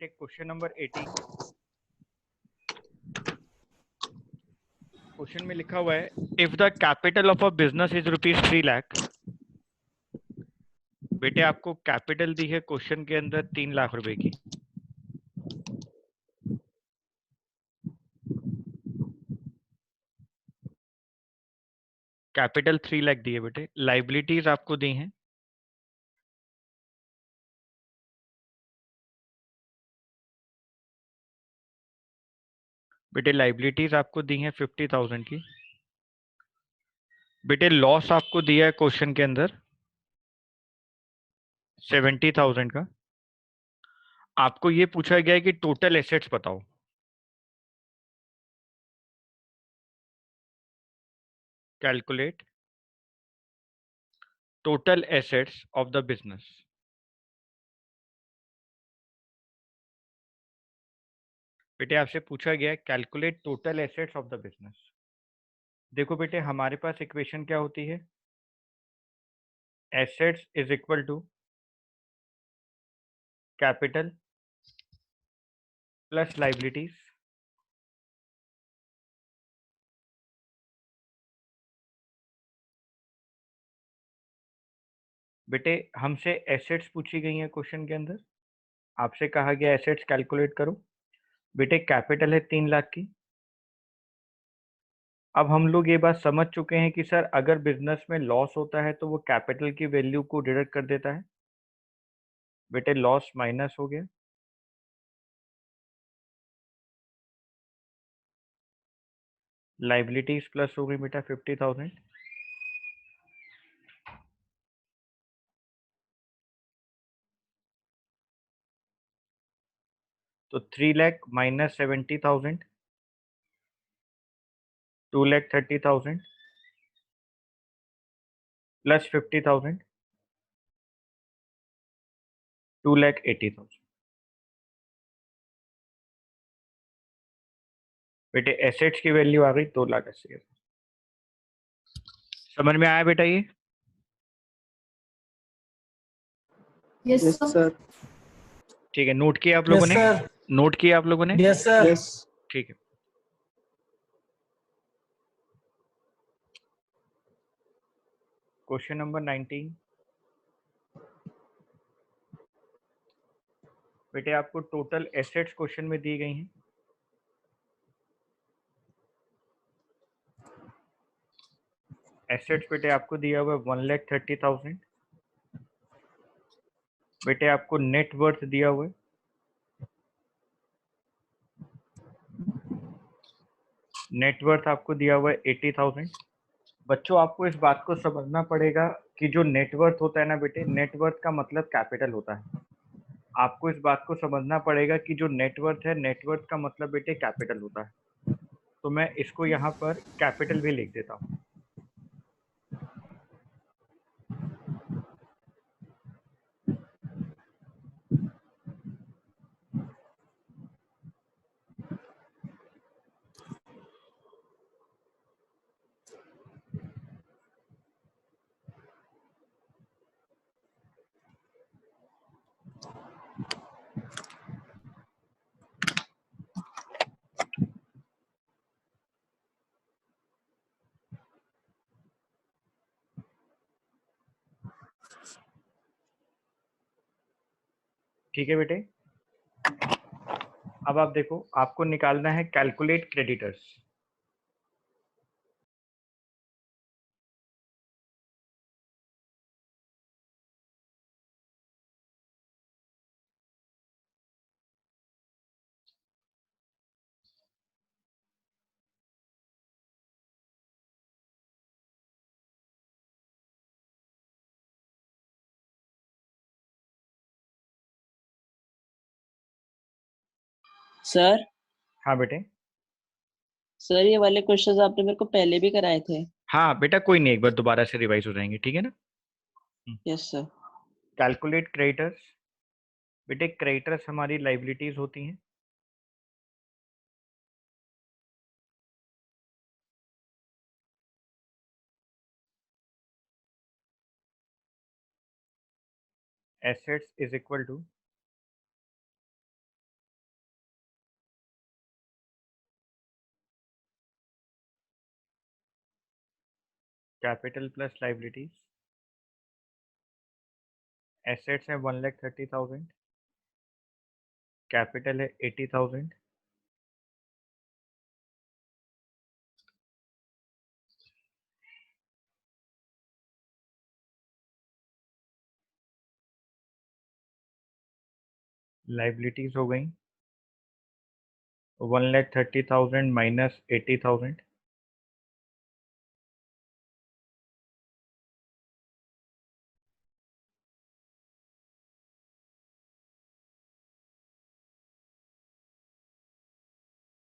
बेटे question number 18। Question में लिखा हुआ है if the capital of a business is ₹3 lakh. बेटे आपको कैपिटल दी है क्वेश्चन के अंदर 3 लाख रुपए की। कैपिटल 3 लाख दी है बेटे। लाइबिलिटीज आपको दी हैं बेटे, लाइबिलिटीज आपको दी हैं 50,000 की। बेटे लॉस आपको दिया है क्वेश्चन के अंदर 70,000 का। आपको ये पूछा गया है कि टोटल एसेट्स बताओ। Calculate total assets of the business. बेटे आपसे पूछा गया है calculate total assets of the business. देखो बेटे हमारे पास इक्वेशन क्या होती है, assets is equal to capital plus liabilities. बेटे हमसे एसेट्स पूछी गई हैं क्वेश्चन के अंदर, आपसे कहा गया एसेट्स कैलकुलेट करो। बेटे कैपिटल है 3 लाख की। अब हम लोग ये बात समझ चुके हैं कि सर अगर बिजनेस में लॉस होता है तो वो कैपिटल की वैल्यू को डिडक्ट कर देता है। बेटे लॉस माइनस हो गया, लाइबिलिटीज प्लस हो गई बेटा 50,000। तो 3 लाख माइनस 70,000 2,30,000 प्लस 50,000 2,80,000। बेटे एसेट्स की वैल्यू आ गई 2,80,000। समझ में आया बेटा ये? Yes sir. ठीक है, नोट किया आप लोगों ने? नोट किया आप लोगों ने? Yes sir. ठीक है। Question number 19। बेटे आपको टोटल एसेट्स क्वेश्चन में दी गई हैं। एसेट्स बेटे आपको दिया हुआ है 1,30,000। बेटे आपको नेट वर्थ दिया हुआ है, नेट वर्थ आपको दिया हुआ है 80,000। बच्चों आपको इस बात को समझना पड़ेगा कि जो नेटवर्थ होता है ना बेटे, नेटवर्थ का मतलब कैपिटल होता है। आपको इस बात को समझना पड़ेगा कि जो नेटवर्थ है, नेटवर्थ का मतलब बेटे कैपिटल होता है। तो मैं इसको यहाँ पर कैपिटल भी लिख देता हूँ। ठीक है बेटे, अब आप देखो, आपको निकालना है कैलकुलेट क्रेडिटर्स। सर हाँ बेटे। सर ये वाले क्वेश्चंस आपने मेरे को पहले भी कराए थे। हाँ बेटा कोई नहीं, एक बार दोबारा से रिवाइज हो जाएंगे, ठीक है ना? Yes sir. Calculate creditors. बेटे क्रेडिटर्स हमारी लाइबिलिटीज होती हैं। Assets is equal to capital plus liabilities, assets है 1,30,000, कैपिटल है 80,000, लाइबिलिटीज हो गई 1,30,000 माइनस 80,000,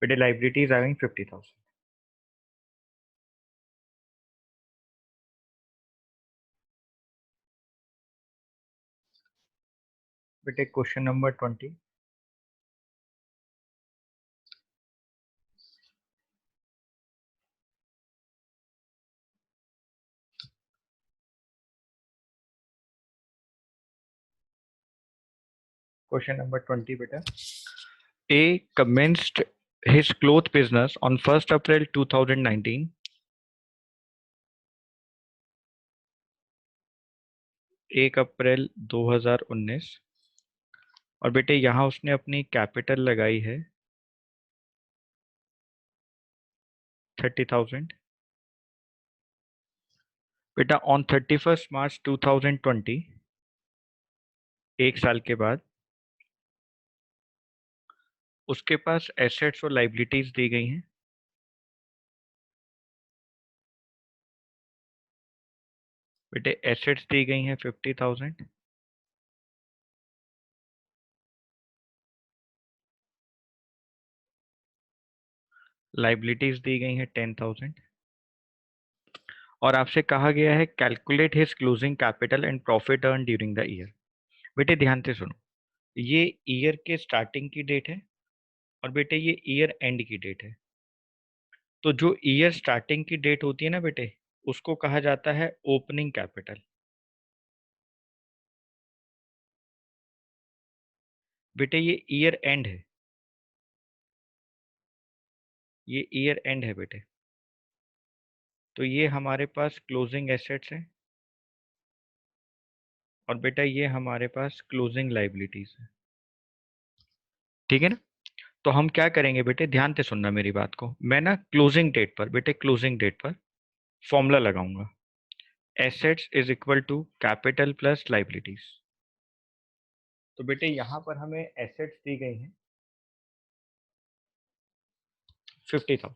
बेटे लाइबिलिटीज आ गई 50,000। बेटे क्वेश्चन नंबर 20, क्वेश्चन नंबर 20 बेटा, A commenced his cloth business on 1st April 2019. 1 अप्रैल 2019 और बेटे यहाँ उसने अपनी कैपिटल लगाई है 30,000। बेटा ऑन 31st मार्च 2020, एक साल के बाद उसके पास एसेट्स और लाइबिलिटीज दी गई हैं। बेटे एसेट्स दी गई हैं 50,000, लाइबिलिटीज दी गई हैं 10,000 और आपसे कहा गया है calculate his closing capital and profit earn during the year. बेटे ध्यान से सुनो, ये ईयर के स्टार्टिंग की डेट है और बेटे ये ईयर एंड की डेट है। तो जो ईयर स्टार्टिंग की डेट होती है ना बेटे, उसको कहा जाता है ओपनिंग कैपिटल। बेटे ये ईयर एंड है, ये ईयर एंड है बेटे। तो ये हमारे पास क्लोजिंग एसेट्स है और बेटा ये हमारे पास क्लोजिंग लाइबिलिटीज है। ठीक है ना? तो हम क्या करेंगे बेटे, ध्यान से सुनना मेरी बात को। मैं ना क्लोजिंग डेट पर बेटे, क्लोजिंग डेट पर फॉर्मूला लगाऊंगा, assets is equal to capital plus liabilities. तो बेटे यहाँ पर हमें एसेट्स दी गई हैं 50,000,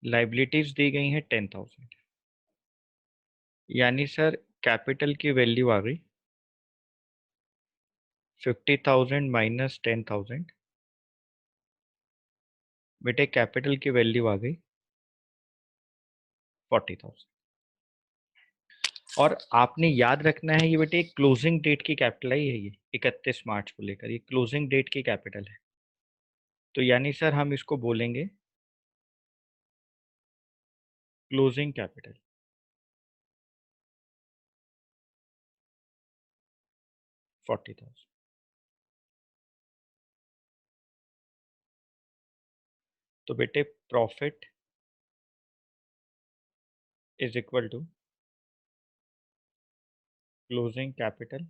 लाइबिलिटीज दी गई हैं 10,000, यानी सर कैपिटल की वैल्यू आ गई 50,000 माइनस 10,000। बेटे कैपिटल की वैल्यू आ गई 40,000। और आपने याद रखना है ये बेटे क्लोजिंग डेट की कैपिटल है, ये 31 मार्च को लेकर ये क्लोजिंग डेट की कैपिटल है। तो यानी सर हम इसको बोलेंगे क्लोजिंग कैपिटल 40,000। तो बेटे profit is equal to closing capital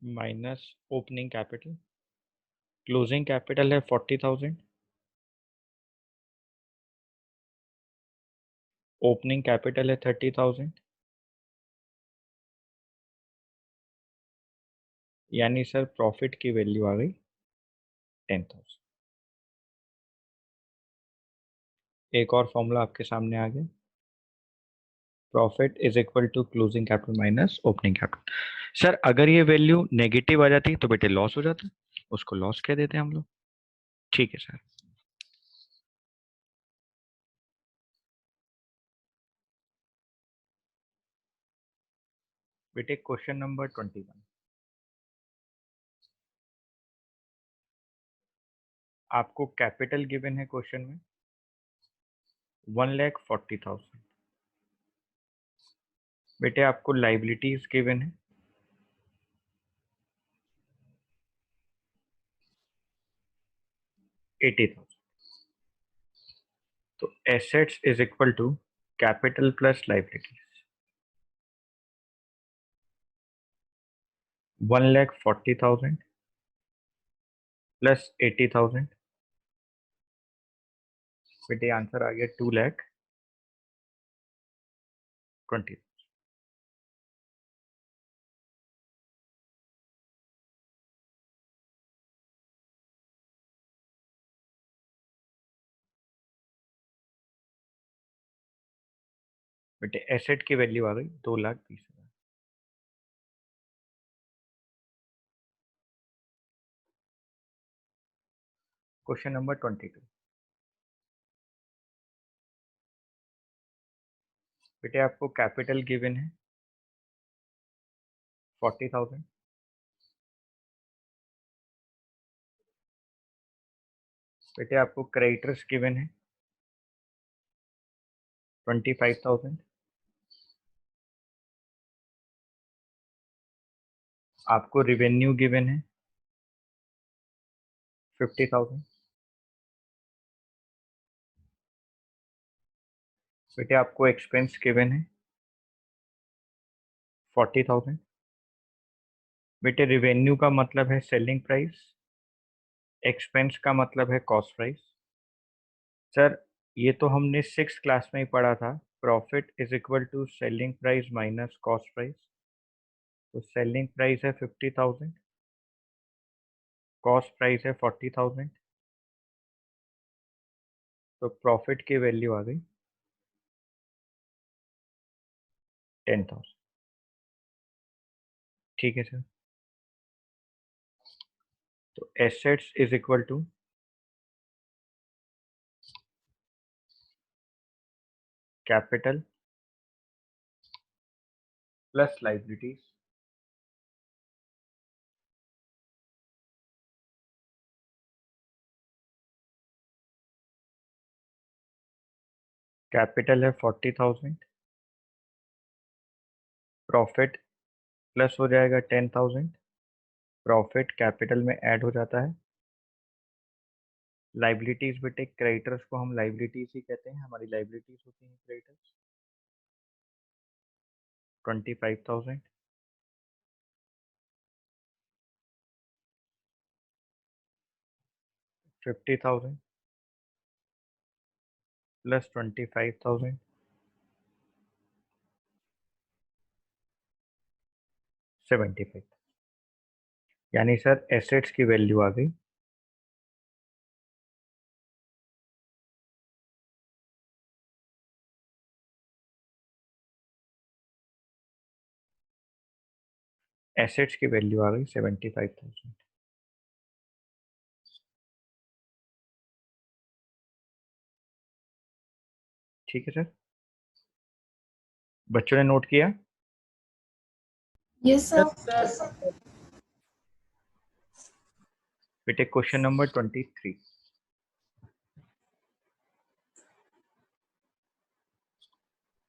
minus opening capital. Closing capital है 40,000, ओपनिंग कैपिटल है 30,000, यानी सर प्रॉफिट की वैल्यू आ गई 10,000। एक और फॉर्मूला आपके सामने आ गया, profit is equal to closing capital minus opening capital. Sir अगर ये वैल्यू नेगेटिव आ जाती तो बेटे लॉस हो जाता, उसको लॉस कह देते हैं हम लोग। ठीक है सर। बेटे क्वेश्चन नंबर 21, आपको कैपिटल गिवन है क्वेश्चन में 1,40,000। बेटे आपको लाइबिलिटीज गिवन है 80,000। तो assets is equal to capital plus liabilities. 1,40,000 plus 80,000। बेटे आंसर आ गया 2,20,000। बेटे एसेट की वैल्यू आ गई 2,20,000। Question number 22। बेटे आपको कैपिटल गिवन है 40,000। बेटे आपको क्रेडिटर्स गिवन है 25,000। आपको रिवेन्यू गिवन है 50,000। बेटे आपको एक्सपेंस गिवन है 40,000। बेटे रिवेन्यू का मतलब है सेलिंग प्राइस, एक्सपेंस का मतलब है कॉस्ट प्राइस। सर ये तो हमने 6th क्लास में ही पढ़ा था, profit is equal to selling price minus cost price. तो सेलिंग प्राइस है 50,000, कॉस्ट प्राइस है 40,000, तो प्रॉफिट की वैल्यू आ गई 10,000। ठीक है सर। तो assets is equal to capital plus liabilities. Capital है 40,000, प्रॉफिट प्लस हो जाएगा 10,000, प्रॉफिट कैपिटल में ऐड हो जाता है। लाइबिलिटीज बेटे क्रेडिटर्स को हम लाइबिलिटीज ही कहते हैं, हमारी लाइबिलिटीज होती हैं क्रेडिटर्स। 25,000, $50,000 प्लस 25,000, 75। यानी सर एसेट्स की वैल्यू आ गई एसेट्स की वैल्यू आ गई 75,000। ठीक है सर, बच्चों ने नोट किया? Yes, sir. बेटे question number 23।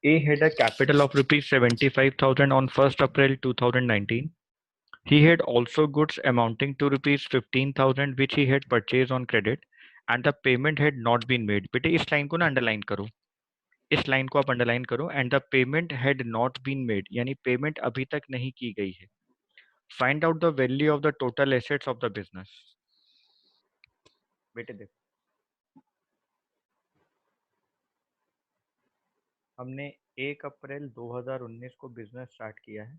A had a capital of rupees 75,000 on 1st April 2019. He had also goods amounting to rupees 15,000 which he had purchased on credit and the payment had not been made. बेटे इस line को ना underline करो, इस line को आप underline करो। And the payment had not been made, यानी पेमेंट अभी तक नहीं की गई है। Find out the value of the total assets of the business. बेटे देखो, हमने 1 अप्रैल 2019 को बिजनेस स्टार्ट किया है।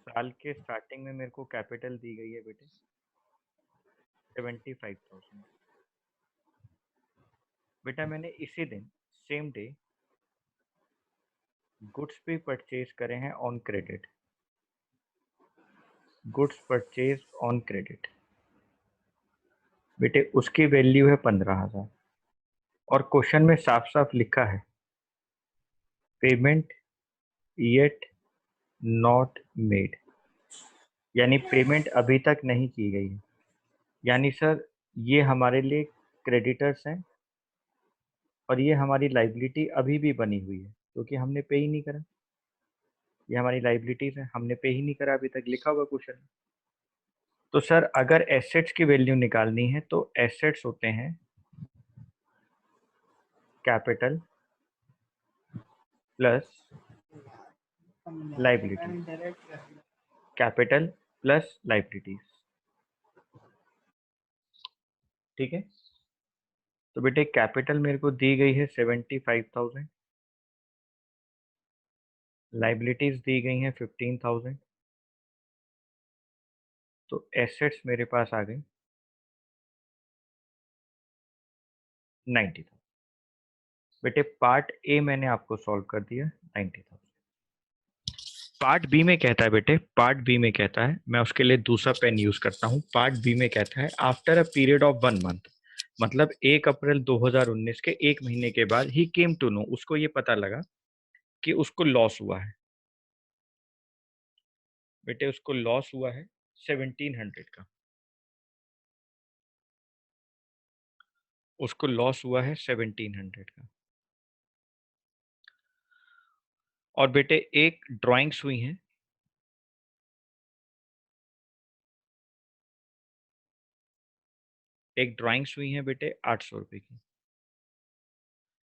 साल के स्टार्टिंग में मेरे को कैपिटल दी गई है बेटे 75,000। बेटा मैंने इसी दिन सेम डे गुड्स भी परचेज करे हैं on credit. Goods purchase on credit बेटे उसकी वैल्यू है 15,000 और क्वेश्चन में साफ साफ लिखा है पेमेंट येट नॉट मेड, यानी पेमेंट अभी तक नहीं की गई है। यानी सर ये हमारे लिए क्रेडिटर्स हैं और ये हमारी लाइबिलिटी अभी भी बनी हुई है क्योंकि हमने पे ही नहीं करा। ये हमारी लाइबिलिटीज है, हमने पे ही नहीं करा अभी तक, लिखा हुआ क्वेश्चन। तो सर अगर एसेट्स की वैल्यू निकालनी है तो एसेट्स होते हैं capital plus liability, capital plus liabilities. ठीक है, तो बेटे कैपिटल मेरे को दी गई है 75,000, लाइबिलिटीज दी गई हैं 15,000, तो एसेट्स मेरे पास आ गई 90,000। बेटे पार्ट ए मैंने आपको सॉल्व कर दिया 90,000। पार्ट बी में कहता है बेटे, पार्ट बी में कहता है, मैं उसके लिए दूसरा पेन यूज करता हूँ। पार्ट बी में कहता है after a period of 1 month, मतलब 1 अप्रैल 2019 के 1 महीने के बाद ही केम टू नो, उसको ये पता लगा कि उसको लॉस हुआ है। बेटे उसको लॉस हुआ है 1700 का, उसको लॉस हुआ है 1700 का। और बेटे एक ड्राइंग्स हुई हैं, एक ड्राइंग्स हुई हैं बेटे 800 रुपए की।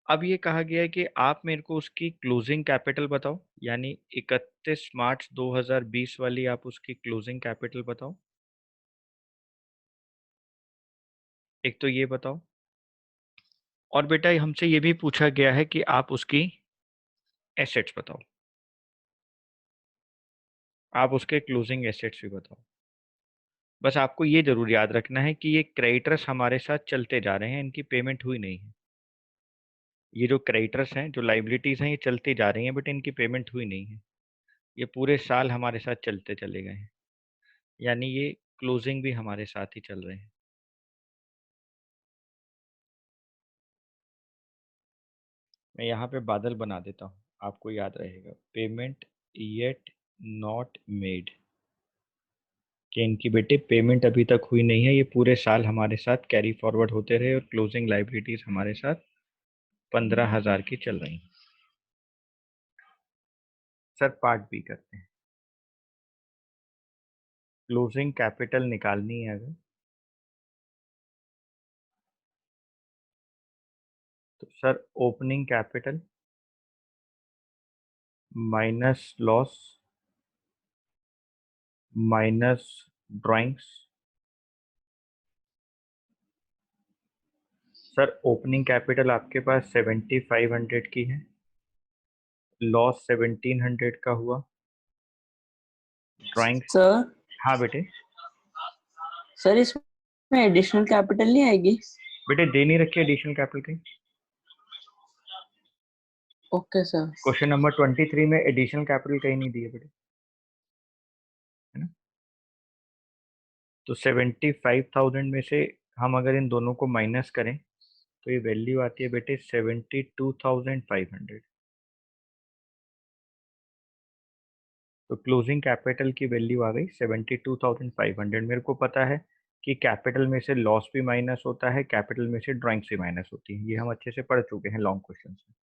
अब ये कहा गया है कि आप मेरे को उसकी क्लोजिंग कैपिटल बताओ, यानी 31 मार्च 2020 वाली आप उसकी क्लोजिंग कैपिटल बताओ। एक तो ये बताओ, और बेटा हमसे ये भी पूछा गया है कि आप उसकी एसेट्स बताओ, आप उसके क्लोजिंग एसेट्स भी बताओ। बस आपको ये जरूर याद रखना है कि ये क्रेडिटर्स हमारे साथ चलते जा रहे हैं, इनकी पेमेंट हुई नहीं है। ये जो क्रेडिटर्स हैं, जो लाइबिलिटीज हैं, ये चलती जा रही हैं, बट इनकी पेमेंट हुई नहीं है। ये पूरे साल हमारे साथ चलते चले गए हैं, यानी ये क्लोजिंग भी हमारे साथ ही चल रहे हैं। मैं यहाँ पे बादल बना देता हूँ, आपको याद रहेगा। पेमेंट येट नॉट मेड, कि इनकी बेटे पेमेंट अभी तक हुई नहीं है, ये पूरे साल हमारे साथ कैरी फॉरवर्ड होते रहे और क्लोजिंग लाइबिलिटीज हमारे साथ 15,000 की चल रही हैं। सर पार्ट बी करते हैं। क्लोजिंग कैपिटल निकालनी है अगर, तो sir opening capital minus loss minus drawings. Sir opening capital आपके पास 7,500 की है, लॉस 1,700 का हुआ, ड्राइंग्स। सर हाँ बेटे, सर इसमें एडिशनल कैपिटल नहीं आएगी? बेटे दे नहीं रखी एडिशनल कैपिटल कहीं। Okay sir. क्वेश्चन नंबर 23 में एडिशनल कैपिटल कहीं नहीं दिए बेटे, है ना। तो 75,000 में से हम अगर इन दोनों को माइनस करें तो ये वैल्यू आती है बेटे 72,500। तो क्लोजिंग कैपिटल की वैल्यू आ गई 72,500। मेरे को पता है कि कैपिटल में से लॉस भी माइनस होता है, कैपिटल में से ड्राइंग्स भी माइनस होती है, ये हम अच्छे से पढ़ चुके हैं लॉन्ग क्वेश्चन में।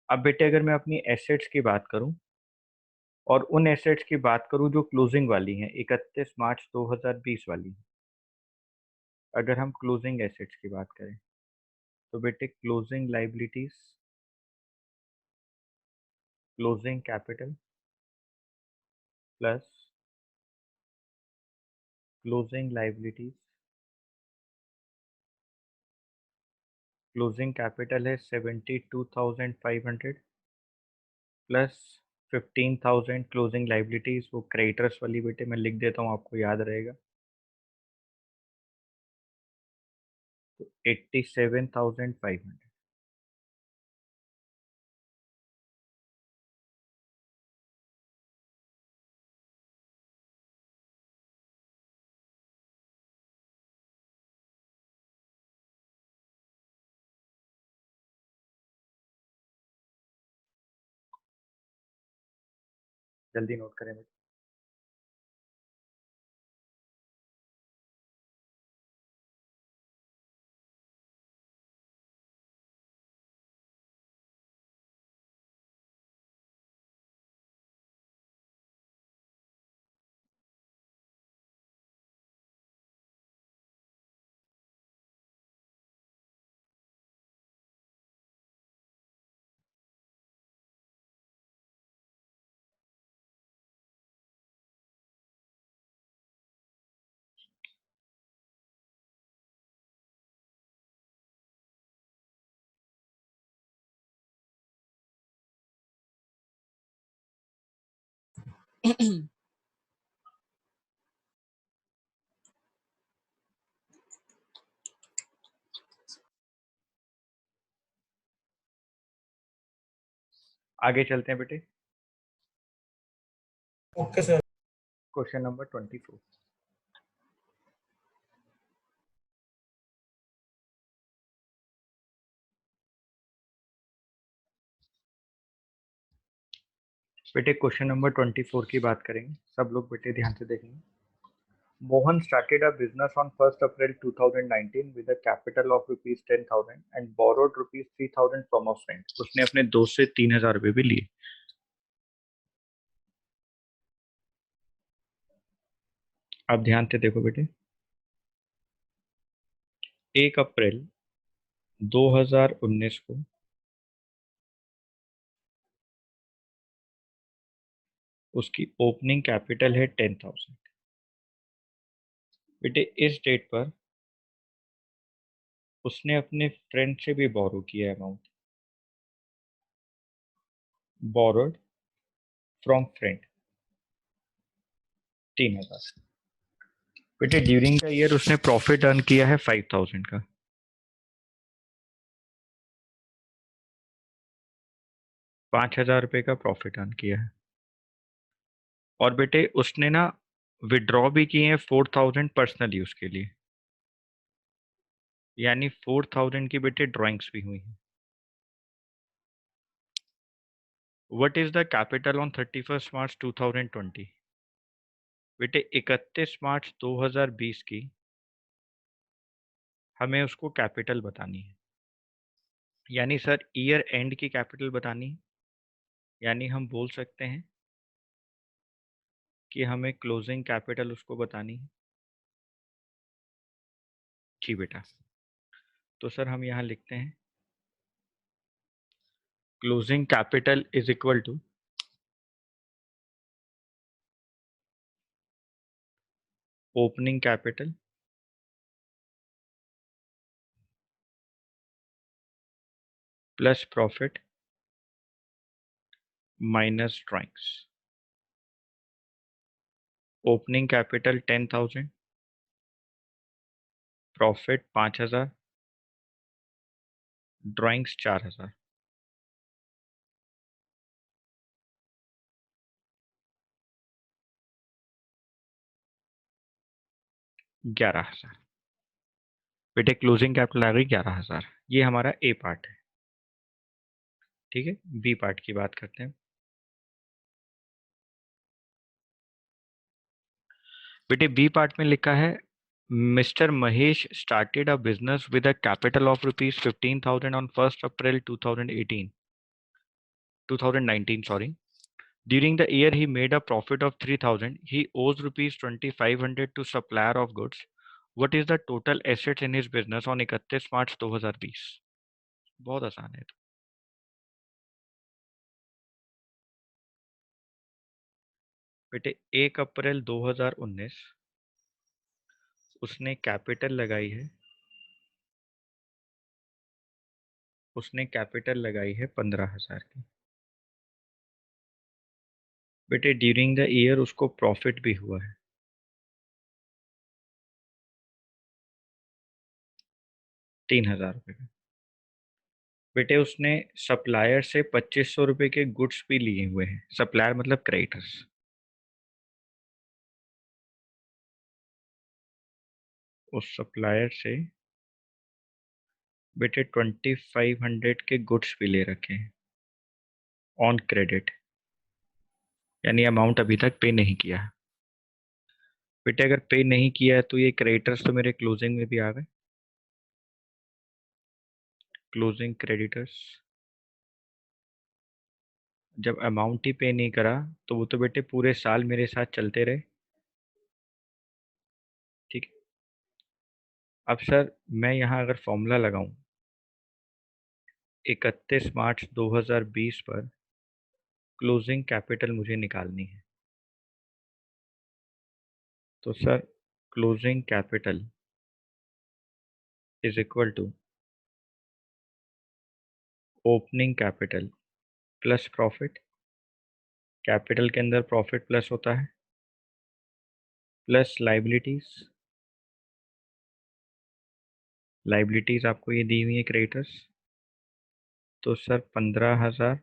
अब बेटे अगर मैं अपनी एसेट्स की बात करूं, और उन एसेट्स की बात करूं जो क्लोजिंग वाली हैं, 31 मार्च 2020 वाली, अगर हम क्लोजिंग एसेट्स की बात करें तो बेटे closing liabilities, closing capital plus closing liabilities, closing capital है 72,500 प्लस 15,000 क्लोजिंग लाइबिलिटीज, वो क्रेडिटर्स वाली बेटे मैं लिख देता हूँ, आपको याद रहेगा। तो 87,500। जल्दी नोट करें बेटे। आगे चलते हैं बेटे। Okay sir. Question number 24। बेटे क्वेश्चन नंबर 24 की बात करेंगे, सब लोग बेटे ध्यान से देखेंगे। Mohan started a business on 1st April 2019 with a capital of rupees 10,000 and borrowed rupees 3,000 from a friend. उसने अपने दोस्त से 3,000 रुपए भी लिए। अब ध्यान से देखो बेटे, 1 अप्रैल 2019 को उसकी ओपनिंग कैपिटल है 10,000। बेटे इस डेट पर उसने अपने फ्रेंड से भी बोरो किया अमाउंट, बोरोड फ्रॉम फ्रेंड 3,000। बेटे ड्यूरिंग द ईयर उसने प्रॉफिट अर्न किया है 5,000 का। 5,000 रुपए का प्रॉफिट अर्न किया है। और बेटे उसने ना विड्रॉ भी किए हैं 4,000 पर्सनल यूज के लिए, यानी 4,000 की बेटे ड्राइंग्स भी हुई हैं। What is the capital on 31 मार्च 2020? बेटे 31 मार्च 2020 की हमें उसको कैपिटल बतानी है, यानी सर ईयर एंड की कैपिटल बतानी है। यानी हम बोल सकते हैं कि हमें क्लोजिंग कैपिटल उसको बतानी है। जी बेटा, तो सर हम यहाँ लिखते हैं closing capital is equal to opening capital plus profit minus drawings. Opening capital 10,000, profit 5,000, drawings 4,000। ग्यारह हजार। बेटे क्लोजिंग कैपिटल आ गई 11,000। ये हमारा ए पार्ट है। ठीक है, बी पार्ट की बात करते हैं। बेटे बी पार्ट में लिखा है mister Mahesh started a business with a capital of rupees 15,000 on 1st April 2019 sorry. During the year he made a profit of 3,000. He owes rupees 2,500 to supplier of goods. What is the total assets in his business on 31 मार्च 2020? बहुत आसान है तो। बेटे 1 अप्रैल 2019 उसने capital लगाई है, उसने capital लगाई है 15,000 की। बेटे ड्यूरिंग द ईयर उसको प्रॉफिट भी हुआ है 3,000 रुपए का। बेटे उसने सप्लायर से 2,500 रुपए के गुड्स भी लिए हुए हैं। सप्लायर मतलब क्रेडिटर्स। उस सप्लायर से बेटे 2,500 के गुड्स भी ले रखे हैं ऑन क्रेडिट, यानी अमाउंट अभी तक पे नहीं किया है। बेटे अगर पे नहीं किया है तो ये क्रेडिटर्स तो मेरे क्लोजिंग में भी आ गए। क्लोजिंग क्रेडिटर्स जब अमाउंट ही पे नहीं करा तो वो तो बेटे पूरे साल मेरे साथ चलते रहे। ठीक है, अब सर मैं यहाँ अगर फॉर्मूला लगाऊं 31 मार्च 2020 पर क्लोजिंग कैपिटल मुझे निकालनी है, तो sir closing capital is equal to opening capital plus profit capital के अंदर प्रॉफिट प्लस होता है, प्लस लाइबिलिटीज। लाइबिलिटीज आपको ये दी हुई है क्रेडिटर्स, तो सर 15,000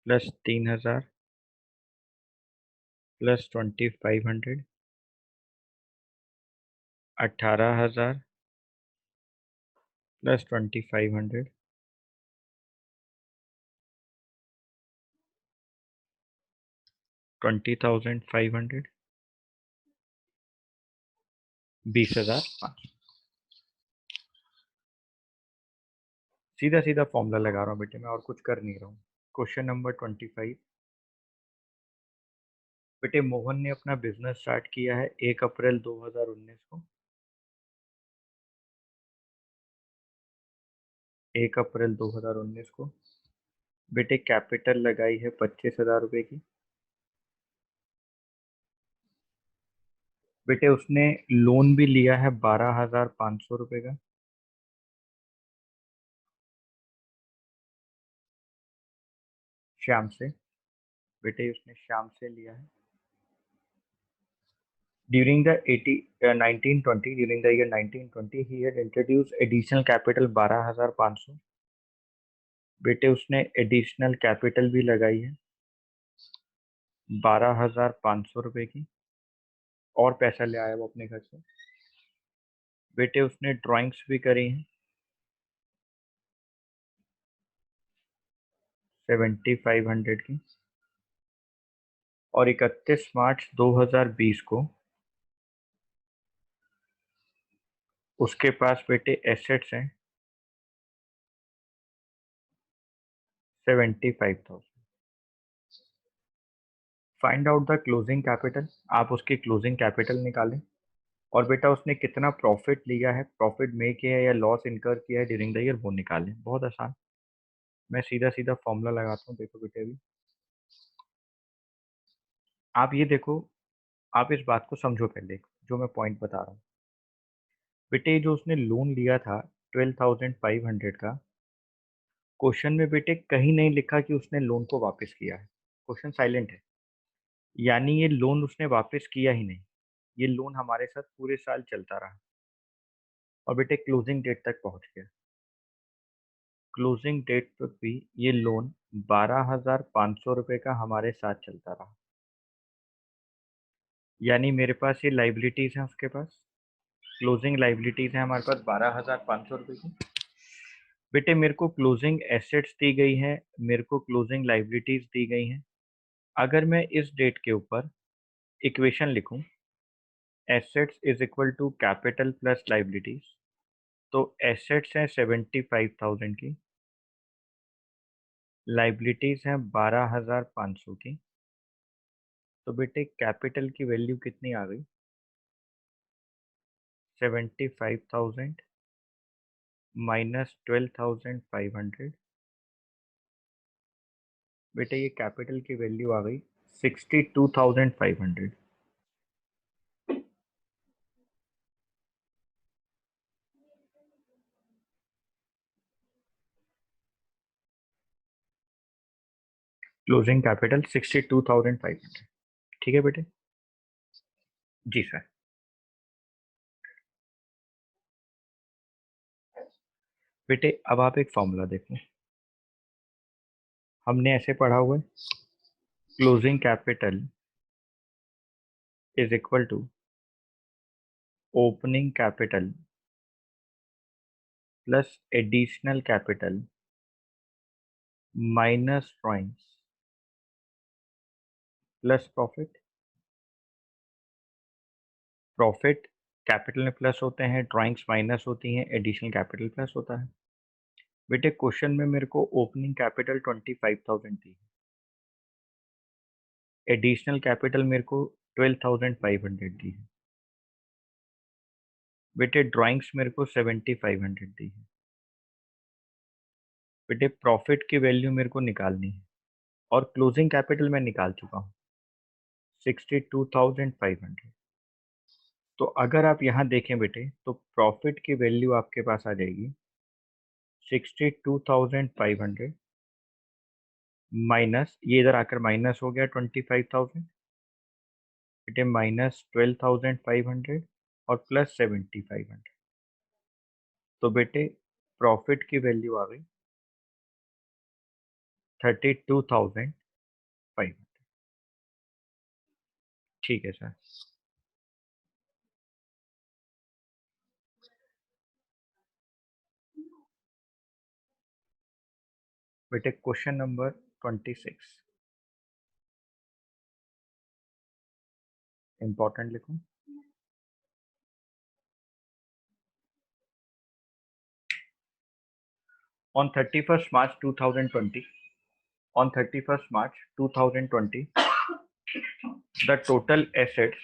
प्लस 3,000 प्लस 2,500, 18,000 प्लस 2,500, 20,500, 20,500। सीधा सीधा फॉर्मूला लगा रहा हूँ बेटे, मैं और कुछ कर नहीं रहा हूँ। Question number 25। बेटे मोहन ने अपना बिजनेस स्टार्ट किया है 1 अप्रैल 2019 को। 1 अप्रैल 2019 को बेटे कैपिटल लगाई है 25,000 रुपए की। बेटे उसने लोन भी लिया है 12,500 रुपए का। श्याम से, बेटे उसने श्याम से लिया है। During the 1920, during the year 1920, he had introduced additional capital 12,500। बेटे उसने एडिशनल कैपिटल भी लगाई है 12,500 रुपए की, और पैसा ले आया वो अपने घर से। बेटे उसने ड्राइंग्स भी करी हैं 7,500 की, और 31 मार्च 2020 को उसके पास बेटे एसेट्स हैं 75,000। Find out the closing capital. आप उसकी क्लोजिंग कैपिटल निकालें, और बेटा उसने कितना प्रॉफिट लिया है, प्रॉफिट मेक किया है या लॉस इनकर किया है ड्यूरिंग द ईयर, वो निकालें। बहुत आसान, मैं सीधा सीधा फॉर्मूला लगाता हूँ। देखो बेटे अभी आप ये देखो, आप इस बात को समझो पहले जो मैं पॉइंट बता रहा हूँ। बेटे जो उसने लोन लिया था 12,500 का, क्वेश्चन में बेटे कहीं नहीं लिखा कि उसने लोन को वापस किया है। क्वेश्चन साइलेंट है, यानी ये लोन उसने वापस किया ही नहीं। ये लोन हमारे साथ पूरे साल चलता रहा, और बेटे क्लोजिंग डेट तक पहुंच गया। क्लोजिंग डेट तक भी ये लोन 12,500 रुपए का हमारे साथ चलता रहा। यानी मेरे पास ये लाइबिलिटीज हैं, उसके पास क्लोजिंग लाइबिलिटीज हैं हमारे पास 12,500 रुपए की। बेटे मेरे को क्लोजिंग एसेट्स दी गई है, मेरे को क्लोजिंग लाइबिलिटीज दी गई हैं। अगर मैं इस डेट के ऊपर इक्वेशन लिखूं, assets is equal to capital plus liabilities, तो एसेट्स हैं 75,000 की, लाइबिलिटीज हैं 12,500 की। तो बेटे कैपिटल की वैल्यू कितनी आ गई, 75,000 माइनस 12,500। बेटे ये कैपिटल की वैल्यू आ गई 62,500। Closing capital 62,500। ठीक है बेटे। जी सर। बेटे अब आप एक फॉर्मूला देखो, हमने ऐसे पढ़ा हुआ है, closing capital is equal to opening capital plus additional capital minus drawings plus profit. Profit capital में प्लस होते हैं, ड्राइंग्स माइनस होती हैं, एडिशनल कैपिटल प्लस होता है। बेटे क्वेश्चन में मेरे को ओपनिंग कैपिटल 25,000 थी, एडिशनल कैपिटल मेरे को 12,500 दी है। बेटे ड्राइंग्स मेरे को 7,500 दी है। बेटे प्रॉफिट की वैल्यू मेरे को निकालनी है, और क्लोजिंग कैपिटल मैं निकाल चुका हूँ 62,500। तो अगर आप यहाँ देखें बेटे, तो प्रॉफिट की वैल्यू आपके पास आ जाएगी 62,500 माइनस ये इधर आकर माइनस हो गया 25,000 बेटे, माइनस 12,500 और प्लस 7,500। तो बेटे प्रॉफिट की वैल्यू आ गई 32,500। ठीक है सर। बेटे क्वेश्चन नंबर 26 इंपॉर्टेंट लिखो। On 31st March 2020, on 31st March 2020, the total assets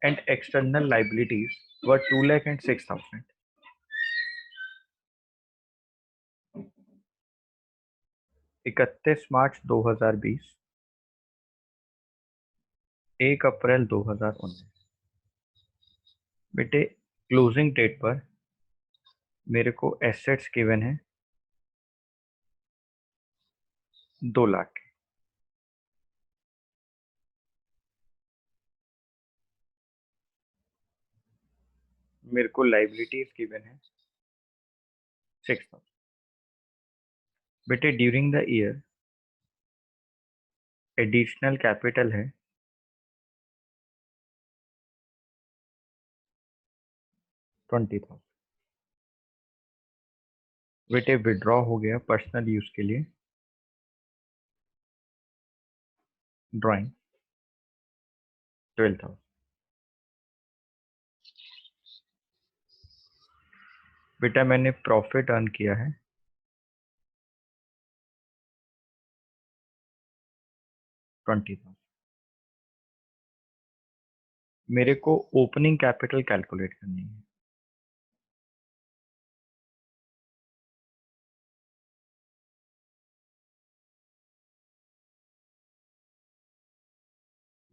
and external liabilities were 2,06,000. 31 मार्च 2020, 1 अप्रैल 2019। बेटे क्लोजिंग डेट पर मेरे को एसेट्स गिवन है 2 लाख। मेरे को लाइबिलिटीज गिवन है 6,000। बेटे during the year additional capital है 20,000। बेटे विड्रॉ हो गया पर्सनल यूज के लिए ड्राइंग 12,000। बेटा मैंने प्रॉफिट अर्न किया है 20,000। मेरे को ओपनिंग कैपिटल कैलकुलेट करनी है।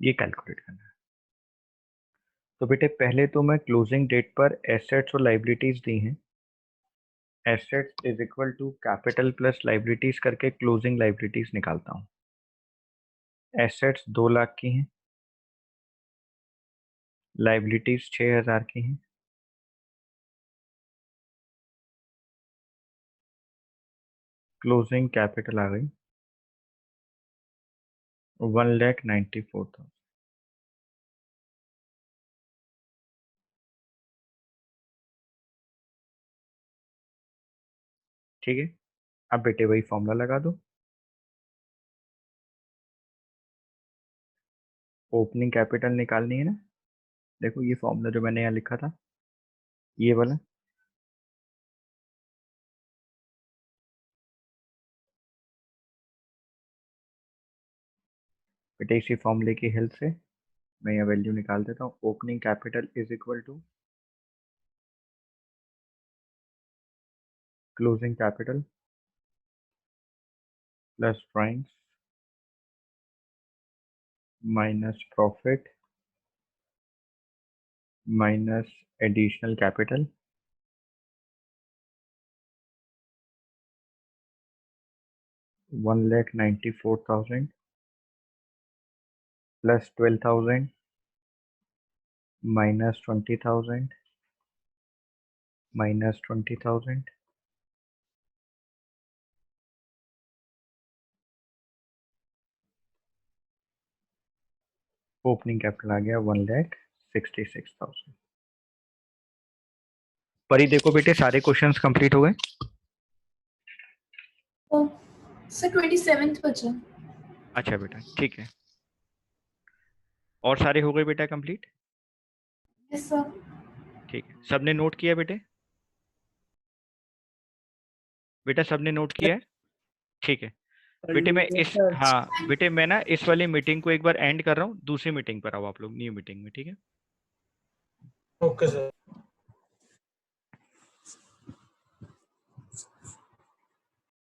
ये कैलकुलेट करना है। तो बेटे पहले तो मैं क्लोजिंग डेट पर एसेट्स और लाइबिलिटीज दी हैं। Assets is equal to capital plus liabilities करके क्लोजिंग लाइबिलिटीज निकालता हूँ। एसेट्स 2 लाख की हैं, लाइबिलिटीज 6,000 की हैं। क्लोजिंग कैपिटल आ गई 1,94,000। ठीक है, अब बेटे वही फॉर्मूला लगा दो। ओपनिंग कैपिटल निकालनी है ना, देखो ये फॉर्मूला जो मैंने यहाँ लिखा था ये वाला, बेटे इसी फॉर्मूले की हेल्प से मैं यहाँ वैल्यू निकाल देता हूँ। Opening capital is equal to closing capital plus drawings minus profit minus additional capital 1,94,000 plus 12,000 minus 20,000 minus 20,000 opening capital आ गया 1,66,000। परी देखो बेटे सारे क्वेश्चंस कंप्लीट हो गए। सर 27th बचा। अच्छा बेटा ठीक है, और सारे हो गए बेटा कंप्लीट। Yes sir. ठीक है, सबने नोट किया बेटे? बेटा सबने नोट किया है? ठीक है बेटे, मैं इस हाँ बेटे मैं ना इस वाली मीटिंग को एक बार एंड कर रहा हूँ, दूसरी मीटिंग पर आओ आप लोग, न्यू मीटिंग में। ठीक है ओके सर।